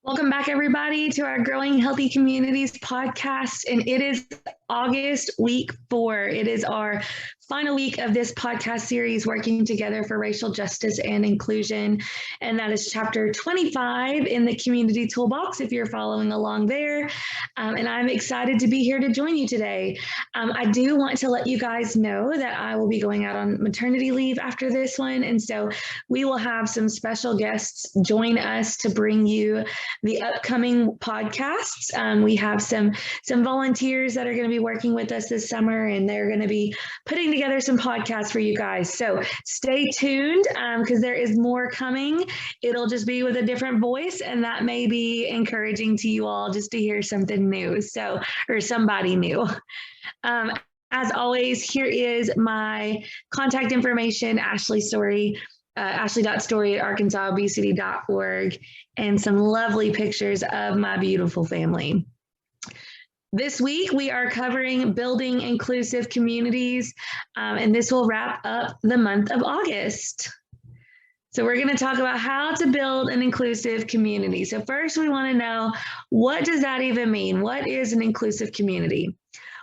Welcome back, everybody, to our Growing Healthy Communities podcast. And it is August week 4. It is our final week of this podcast series, Working Together for Racial Justice and Inclusion. And that is chapter 25 in the Community Toolbox, if you're following along there. And I'm excited to be here to join you today. I do want to let you guys know that I will be going out on maternity leave after this one. And so we will have some special guests join us to bring you the upcoming podcasts. We have some volunteers that are going to be working with us this summer, and they're going to be putting together some podcasts for you guys. So stay tuned because there is more coming. It'll just be with a different voice, and that may be encouraging to you all just to hear something new. Or somebody new. As always, here is my contact information, Ashleigh.story@arkansasobesity.org, and some lovely pictures of my beautiful family. This week, we are covering building inclusive communities, and this will wrap up the month of August. So we're going to talk about how to build an inclusive community. So first, we want to know, what does that even mean? What is an inclusive community?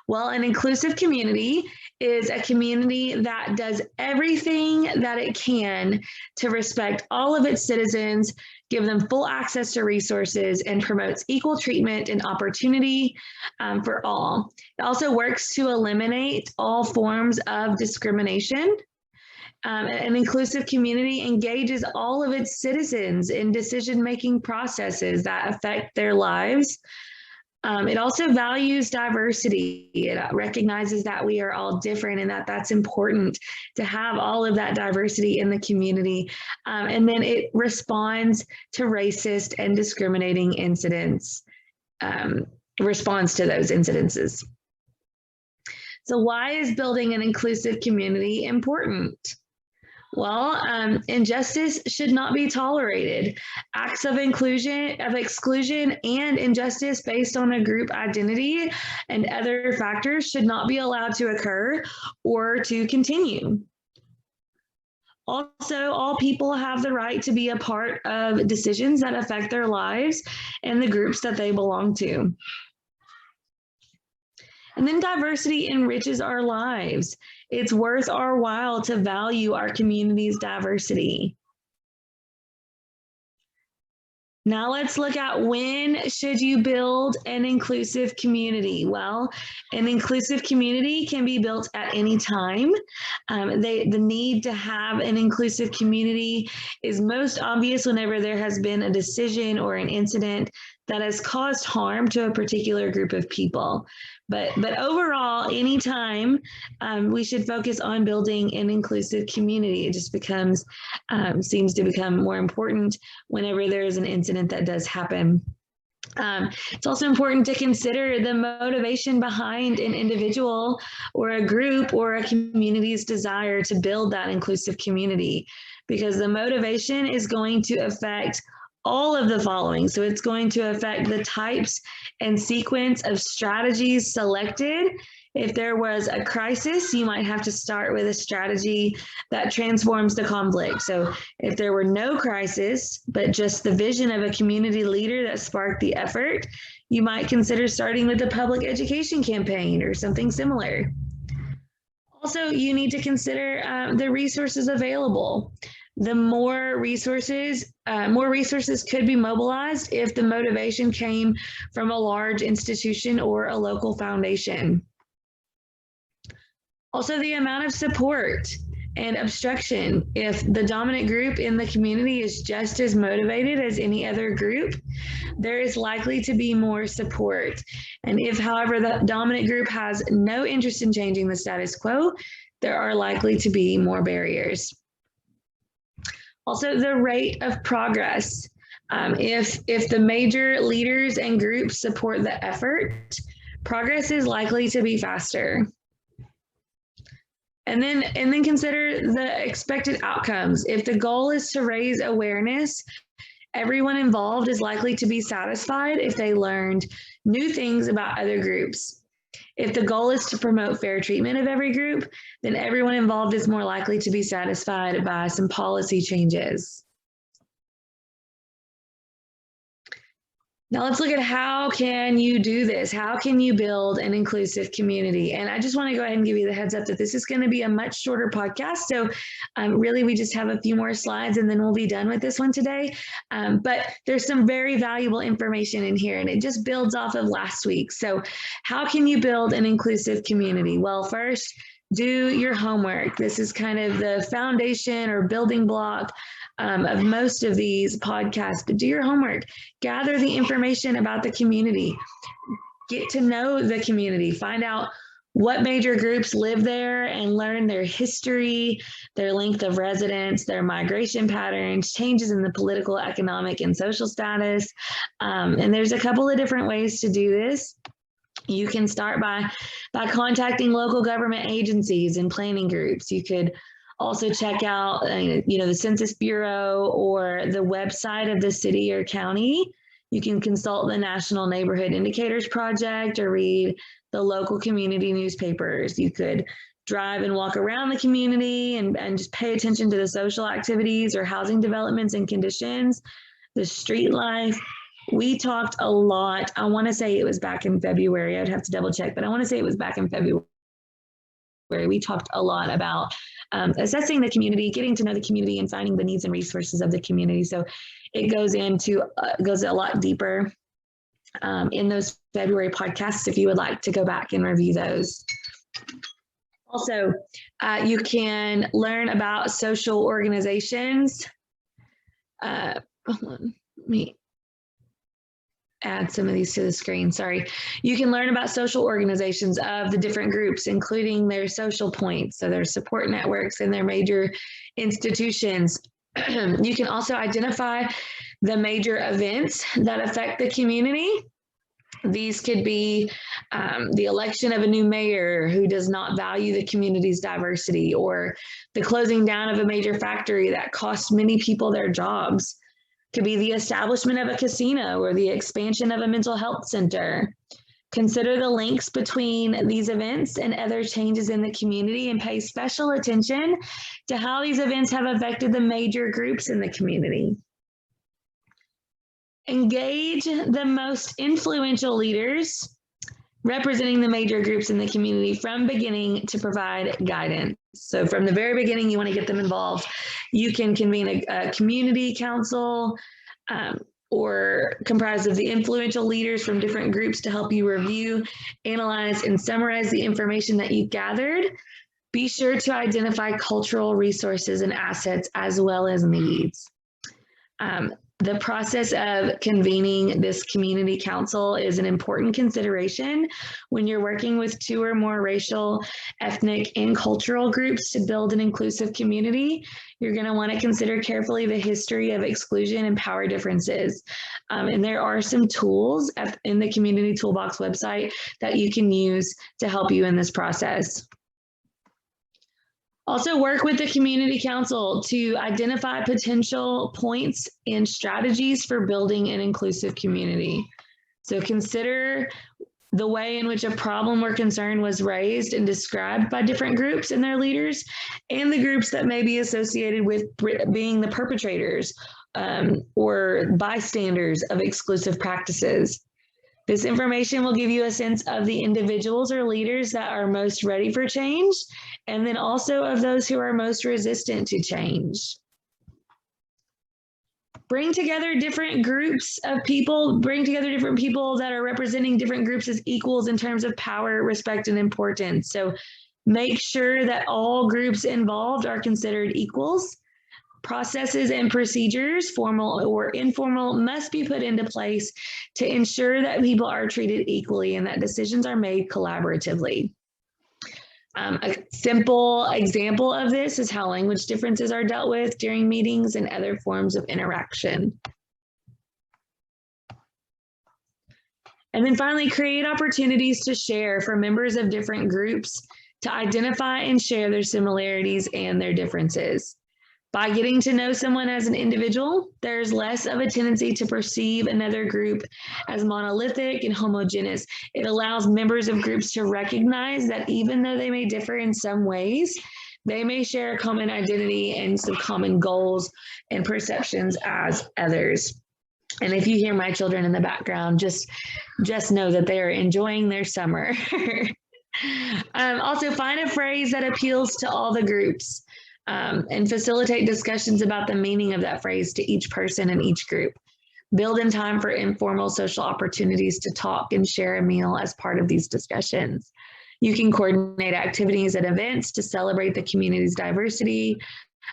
Well, an inclusive community is a community that does everything that it can to respect all of its citizens, give them full access to resources, and promotes equal treatment and opportunity for all. It also works to eliminate all forms of discrimination. An inclusive community engages all of its citizens in decision-making processes that affect their lives. It also values diversity. It recognizes that we are all different and that that's important to have all of that diversity in the community. And then it responds to racist and discriminating incidents, responds to those incidences. So why is building an inclusive community important? Well, injustice should not be tolerated. Acts of exclusion, and injustice based on a group identity and other factors should not be allowed to occur or to continue. Also, all people have the right to be a part of decisions that affect their lives and the groups that they belong to. And then diversity enriches our lives. It's worth our while to value our community's diversity. Now let's look at, when should you build an inclusive community? Well, an inclusive community can be built at any time. The need to have an inclusive community is most obvious whenever there has been a decision or an incident that has caused harm to a particular group of people. But overall, anytime we should focus on building an inclusive community. It just seems to become more important whenever there is an incident that does happen. It's also important to consider the motivation behind an individual or a group or a community's desire to build that inclusive community, because the motivation is going to affect all of the following. So it's going to affect the types and sequence of strategies selected. If there was a crisis, you might have to start with a strategy that transforms the conflict. So if there were no crisis, but just the vision of a community leader that sparked the effort, you might consider starting with a public education campaign or something similar. Also, you need to consider the resources available. The more resources could be mobilized if the motivation came from a large institution or a local foundation. Also, the amount of support and obstruction. If the dominant group in the community is just as motivated as any other group, there is likely to be more support. And if, however, the dominant group has no interest in changing the status quo, there are likely to be more barriers. Also, the rate of progress. If the major leaders and groups support the effort, progress is likely to be faster. And then consider the expected outcomes. If the goal is to raise awareness, everyone involved is likely to be satisfied if they learned new things about other groups. If the goal is to promote fair treatment of every group, then everyone involved is more likely to be satisfied by some policy changes. Now let's look at how can you do this? How can you build an inclusive community? And I just want to go ahead and give you the heads up that this is going to be a much shorter podcast. So really, we just have a few more slides and then we'll be done with this one today. But there's some very valuable information in here and it just builds off of last week. So how can you build an inclusive community? Well, first, do your homework. This is kind of the foundation or building block of most of these podcasts, but do your homework, gather the information about the community, get to know the community, find out what major groups live there and learn their history, their length of residence, their migration patterns, changes in the political, economic, and social status. And there's a couple of different ways to do this. You can start by contacting local government agencies and planning groups. You could also check out, the Census Bureau or the website of the city or county. You can consult the National Neighborhood Indicators Project or read the local community newspapers. You could drive and walk around the community and just pay attention to the social activities or housing developments and conditions, the street life. We talked a lot. I want to say it was back in February. I'd have to double check, but I want to say it was back in February. We talked a lot about assessing the community, getting to know the community, and finding the needs and resources of the community. So it goes a lot deeper in those February podcasts if you would like to go back and review those. Also, you can learn about social organizations. Hold on, let me add some of these to the screen, sorry. You can learn about social organizations of the different groups, including their social points, so their support networks and their major institutions. You can also identify the major events that affect the community. These could be the election of a new mayor who does not value the community's diversity, or the closing down of a major factory that costs many people their jobs. Could be the establishment of a casino or the expansion of a mental health center. Consider the links between these events and other changes in the community and pay special attention to how these events have affected the major groups in the community. Engage the most influential leaders representing the major groups in the community from beginning to provide guidance. So from the very beginning, you want to get them involved. You can convene a community council or comprised of the influential leaders from different groups to help you review, analyze, and summarize the information that you gathered. Be sure to identify cultural resources and assets as well as needs. The process of convening this community council is an important consideration when you're working with 2 or more racial, ethnic, and cultural groups to build an inclusive community. You're going to want to consider carefully the history of exclusion and power differences. And there are some tools in the Community Toolbox website that you can use to help you in this process. Also work with the community council to identify potential points and strategies for building an inclusive community. So consider the way in which a problem or concern was raised and described by different groups and their leaders, and the groups that may be associated with being the perpetrators or bystanders of exclusive practices. This information will give you a sense of the individuals or leaders that are most ready for change, and then also of those who are most resistant to change. Bring together different groups of people, bring together different people that are representing different groups as equals in terms of power, respect, and importance. So make sure that all groups involved are considered equals. Processes and procedures, formal or informal, must be put into place to ensure that people are treated equally and that decisions are made collaboratively. A simple example of this is how language differences are dealt with during meetings and other forms of interaction. And then finally, create opportunities to share for members of different groups to identify and share their similarities and their differences. By getting to know someone as an individual, there's less of a tendency to perceive another group as monolithic and homogeneous. It allows members of groups to recognize that even though they may differ in some ways, they may share a common identity and some common goals and perceptions as others. And if you hear my children in the background, just know that they are enjoying their summer. Also, find a phrase that appeals to all the groups, and facilitate discussions about the meaning of that phrase to each person in each group. Build in time for informal social opportunities to talk and share a meal as part of these discussions. You can coordinate activities and events to celebrate the community's diversity.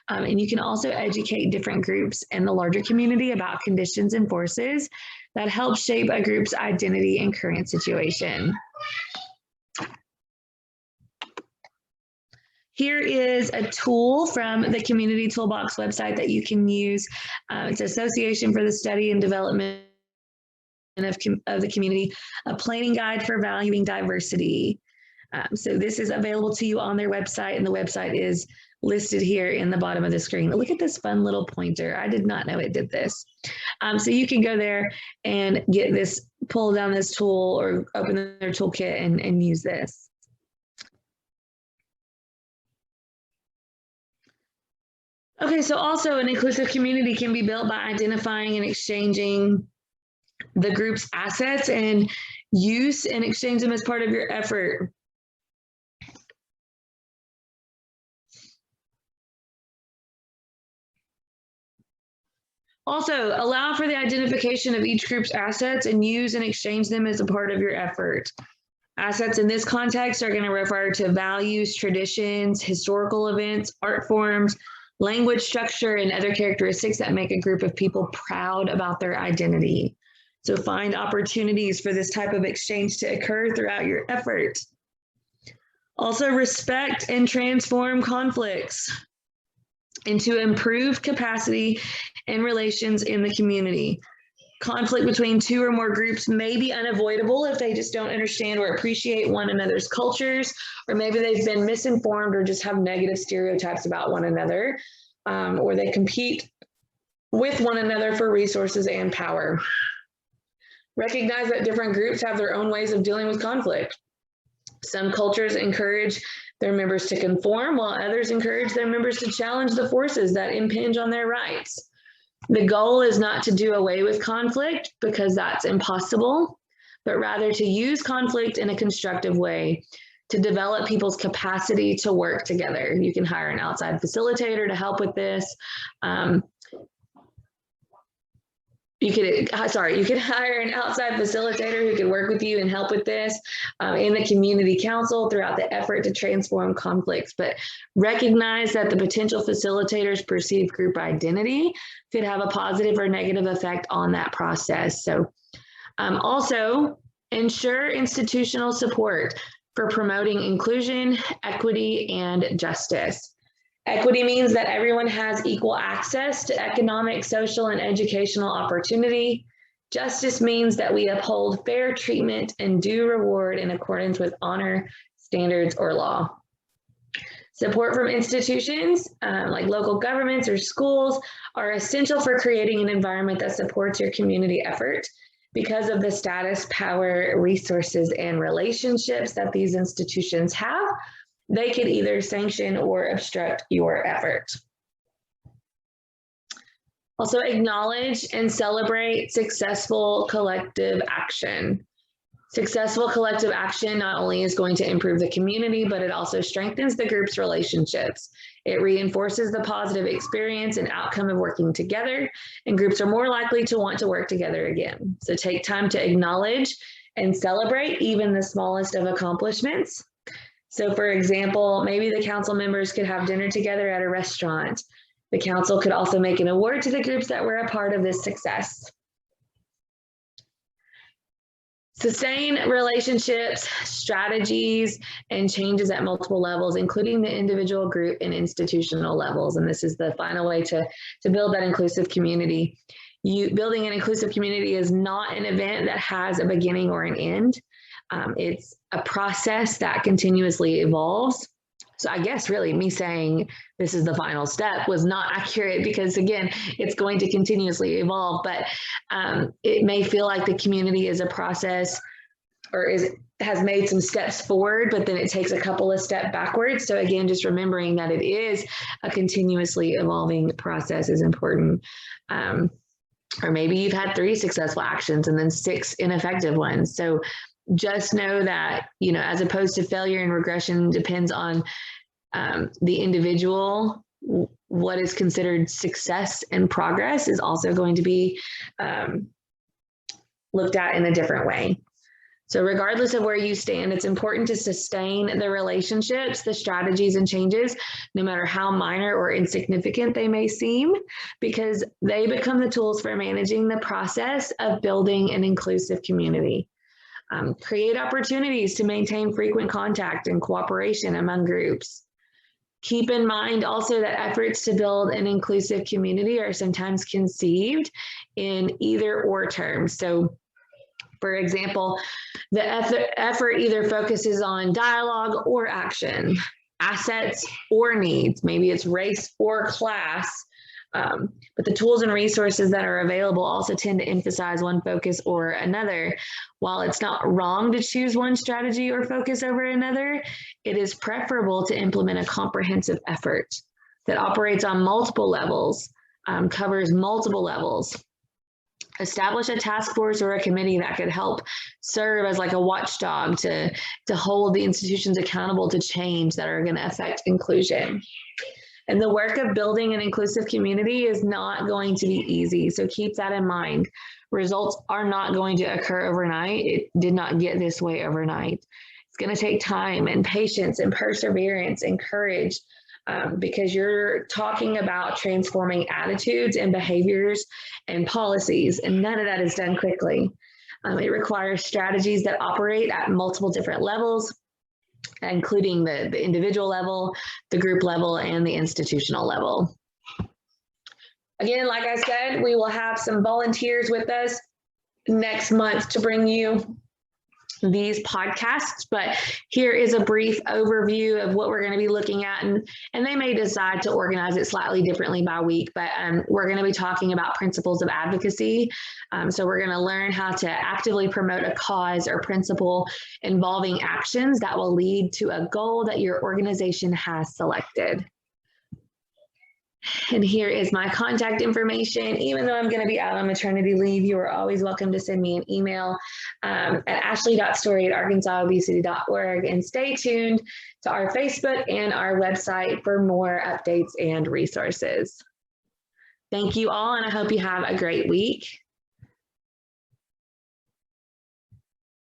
And you can also educate different groups in the larger community about conditions and forces that help shape a group's identity and current situation. Here is a tool from the Community Toolbox website that you can use. It's Association for the Study and Development of the Community, a planning guide for valuing diversity. So this is available to you on their website, and the website is listed here in the bottom of the screen. Look at this fun little pointer. I did not know it did this. So you can go there and get this, pull down this tool or open their toolkit and use this. Okay, so also an inclusive community can be built by identifying and exchanging the group's assets and use and exchange them as part of your effort. Also, allow for the identification of each group's assets and use and exchange them as a part of your effort. Assets in this context are going to refer to values, traditions, historical events, art forms, language structure, and other characteristics that make a group of people proud about their identity. So find opportunities for this type of exchange to occur throughout your effort. Also, respect and transform conflicts into improved capacity and relations in the community. Conflict between two or more groups may be unavoidable if they just don't understand or appreciate one another's cultures, or maybe they've been misinformed or just have negative stereotypes about one another, or they compete with one another for resources and power. Recognize that different groups have their own ways of dealing with conflict. Some cultures encourage their members to conform, while others encourage their members to challenge the forces that impinge on their rights. The goal is not to do away with conflict, because that's impossible, but rather to use conflict in a constructive way to develop people's capacity to work together. You can hire an outside facilitator to help with this. You could hire an outside facilitator who can work with you and help with this in the community council throughout the effort to transform conflicts. But recognize that the potential facilitators' perceived group identity could have a positive or negative effect on that process. So also ensure institutional support for promoting inclusion, equity, and justice. Equity means that everyone has equal access to economic, social, and educational opportunity. Justice means that we uphold fair treatment and due reward in accordance with honor, standards, or law. Support from institutions like local governments or schools are essential for creating an environment that supports your community effort because of the status, power, resources, and relationships that these institutions have. They could either sanction or obstruct your effort. Also, acknowledge and celebrate successful collective action. Successful collective action not only is going to improve the community, but it also strengthens the group's relationships. It reinforces the positive experience and outcome of working together, and groups are more likely to want to work together again. So take time to acknowledge and celebrate even the smallest of accomplishments. So for example, maybe the council members could have dinner together at a restaurant. The council could also make an award to the groups that were a part of this success. Sustain relationships, strategies, and changes at multiple levels, including the individual, group, and institutional levels. And this is the final way to build that inclusive community. Building an inclusive community is not an event that has a beginning or an end. It's a process that continuously evolves. So I guess really me saying this is the final step was not accurate, because again, it's going to continuously evolve, but it may feel like the community is a process or has made some steps forward, but then it takes a couple of steps backwards. So again, just remembering that it is a continuously evolving process is important. Or maybe you've had 3 successful actions and then 6 ineffective ones. So just know that, as opposed to failure and regression depends on the individual, what is considered success and progress is also going to be looked at in a different way. So regardless of where you stand, it's important to sustain the relationships, the strategies and changes, no matter how minor or insignificant they may seem, because they become the tools for managing the process of building an inclusive community. Create opportunities to maintain frequent contact and cooperation among groups. Keep in mind also that efforts to build an inclusive community are sometimes conceived in either or terms. So for example, the effort either focuses on dialogue or action, assets or needs. Maybe it's race or class, but the tools and resources that are available also tend to emphasize one focus or another. While it's not wrong to choose one strategy or focus over another, it is preferable to implement a comprehensive effort that operates on multiple levels, covers multiple levels. Establish a task force or a committee that could help serve as like a watchdog to hold the institutions accountable to change that are going to affect inclusion. And the work of building an inclusive community is not going to be easy. So keep that in mind. Results are not going to occur overnight. It did not get this way overnight. It's going to take time and patience and perseverance and courage. Because you're talking about transforming attitudes and behaviors and policies, and none of that is done quickly. It requires strategies that operate at multiple different levels, including the individual level, the group level, and the institutional level. Again, like I said, we will have some volunteers with us next month to bring you these podcasts, but here is a brief overview of what we're going to be looking at, and they may decide to organize it slightly differently by week, but we're going to be talking about principles of advocacy. So we're going to learn how to actively promote a cause or principle involving actions that will lead to a goal that your organization has selected. And here is my contact information. Even though I'm going to be out on maternity leave, you are always welcome to send me an email at ashleigh.story@arkansasobesity.org. And stay tuned to our Facebook and our website for more updates and resources. Thank you all, and I hope you have a great week.